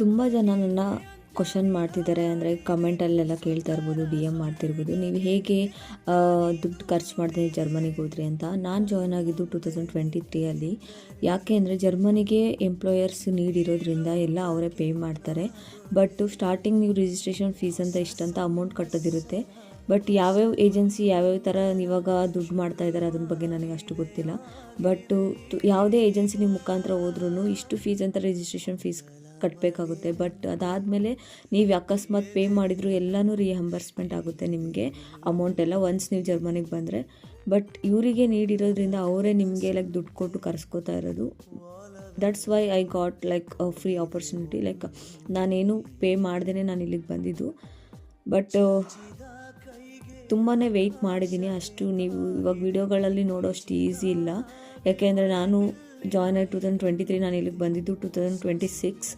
ತುಂಬ ಜನ ನನ್ನ ಕ್ವಶನ್ ಮಾಡ್ತಿದ್ದಾರೆ, ಅಂದರೆ ಕಮೆಂಟಲ್ಲೆಲ್ಲ ಕೇಳ್ತಾ ಇರ್ಬೋದು, ಡಿ ಎಮ್ ಮಾಡ್ತಿರ್ಬೋದು, ನೀವು ಹೇಗೆ ದುಡ್ಡು ಖರ್ಚು ಮಾಡ್ತೀನಿ ಜರ್ಮನಿಗೆ ಹೋದ್ರಿ ಅಂತ. ನಾನು ಜಾಯ್ನ್ ಆಗಿದ್ದು 2023 ಯಾಕೆ ಅಂದರೆ ಜರ್ಮನಿಗೆ ಎಂಪ್ಲಾಯರ್ಸ್ ನೀಡಿರೋದ್ರಿಂದ ಎಲ್ಲ ಅವರೇ ಪೇ ಮಾಡ್ತಾರೆ. ಬಟ್ ಸ್ಟಾರ್ಟಿಂಗ್ ನೀವು ರಿಜಿಸ್ಟ್ರೇಷನ್ ಫೀಸ್ ಅಂತ ಇಷ್ಟಂತ ಅಮೌಂಟ್ ಕಟ್ಟೋದಿರುತ್ತೆ. ಬಟ್ ಯಾವ್ಯಾವ ಏಜೆನ್ಸಿ ಯಾವ್ಯಾವ ಥರ ಇವಾಗ ದುಡ್ಡು ಮಾಡ್ತಾ ಇದ್ದಾರೆ ಅದ್ರ ಬಗ್ಗೆ ನನಗೆ ಅಷ್ಟು ಗೊತ್ತಿಲ್ಲ. ಬಟ್ ಯಾವುದೇ ಏಜೆನ್ಸಿ ನಿಮ್ಮ ಮುಖಾಂತರ ಹೋದ್ರೂ ಇಷ್ಟು ಫೀಸ್ ಅಂತ ರಿಜಿಸ್ಟ್ರೇಷನ್ ಫೀಸ್ ಕಟ್ಟಬೇಕಾಗುತ್ತೆ. ಬಟ್ ಅದಾದಮೇಲೆ ನೀವು ಅಕಸ್ಮಾತ್ ಪೇ ಮಾಡಿದರೂ ಎಲ್ಲನೂ ರಿಹಂಬರ್ಸ್ಮೆಂಟ್ ಆಗುತ್ತೆ ನಿಮಗೆ ಅಮೌಂಟ್ ಎಲ್ಲ ಒನ್ಸ್ ನೀವು ಜರ್ಮನಿಗೆ ಬಂದರೆ. ಬಟ್ ಇವರಿಗೆ ನೀಡಿರೋದ್ರಿಂದ ಅವರೇ ನಿಮಗೆ ಲೈಕ್ ದುಡ್ಡು ಕೊಟ್ಟು ಕರೆಸ್ಕೋತಾ ಇರೋದು. That's why I got like free opportunity. Like ನಾನೇನು ಪೇ ಮಾಡ್ದೇ ನಾನು ಇಲ್ಲಿಗೆ ಬಂದಿದ್ದು. ಬಟ್ ತುಂಬಾ ವೆಯ್ಟ್ ಮಾಡಿದ್ದೀನಿ. ಅಷ್ಟು ನೀವು ಇವಾಗ ವಿಡಿಯೋಗಳಲ್ಲಿ ನೋಡೋಷ್ಟು ಈಸಿ ಇಲ್ಲ. ಯಾಕೆಂದರೆ ನಾನು ಜಾಯ್ನ್ ಆಗಿ 2023, ನಾನು ಇಲ್ಲಿಗೆ ಬಂದಿದ್ದು 2026.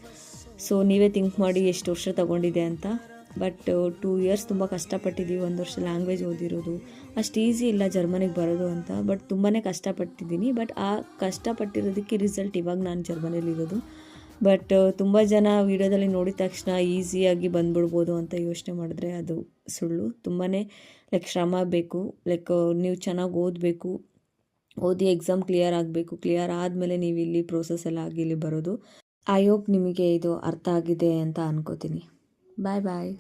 ಸೊ ನೀವೇ ಥಿಂಕ್ ಮಾಡಿ ಎಷ್ಟು ವರ್ಷ ತೊಗೊಂಡಿದೆ ಅಂತ. ಬಟ್ 2 ಇಯರ್ಸ್ ತುಂಬ ಕಷ್ಟಪಟ್ಟಿದ್ದೀವಿ. 1 ವರ್ಷ ಲ್ಯಾಂಗ್ವೇಜ್ ಓದಿರೋದು ಅಷ್ಟು ಈಸಿ ಇಲ್ಲ ಜರ್ಮನಿಗೆ ಬರೋದು ಅಂತ. ಬಟ್ ತುಂಬಾ ಕಷ್ಟಪಟ್ಟಿದ್ದೀನಿ. ಬಟ್ ಆ ಕಷ್ಟಪಟ್ಟಿರೋದಕ್ಕೆ ರಿಸಲ್ಟ್ ಇವಾಗ ನಾನು ಜರ್ಮನಿಲಿರೋದು. ಬಟ್ ತುಂಬ ಜನ ವೀಡಿಯೋದಲ್ಲಿ ನೋಡಿದ ತಕ್ಷಣ ಈಸಿಯಾಗಿ ಬಂದ್ಬಿಡ್ಬೋದು ಅಂತ ಯೋಚನೆ ಮಾಡಿದ್ರೆ ಅದು ಸುಳ್ಳು. ತುಂಬಾ ಲೈಕ್ ಶ್ರಮ ಬೇಕು. ಲೈಕ್ ನೀವು ಚೆನ್ನಾಗಿ ಓದಿ ಎಕ್ಸಾಮ್ ಕ್ಲಿಯರ್ ಆಗಬೇಕು. ಕ್ಲಿಯರ್ ಆದಮೇಲೆ ನೀವು ಇಲ್ಲಿ ಪ್ರೋಸೆಸ್ ಎಲ್ಲ ಆಗಿ ಇಲ್ಲಿ ಬರೋದು. ಐ ಹೋಪ್ ನಿಮಗೆ ಇದು ಅರ್ಥ ಆಗಿದೆ ಅಂತ ಅನ್ಕೋತೀನಿ. ಬಾಯ್ ಬಾಯ್.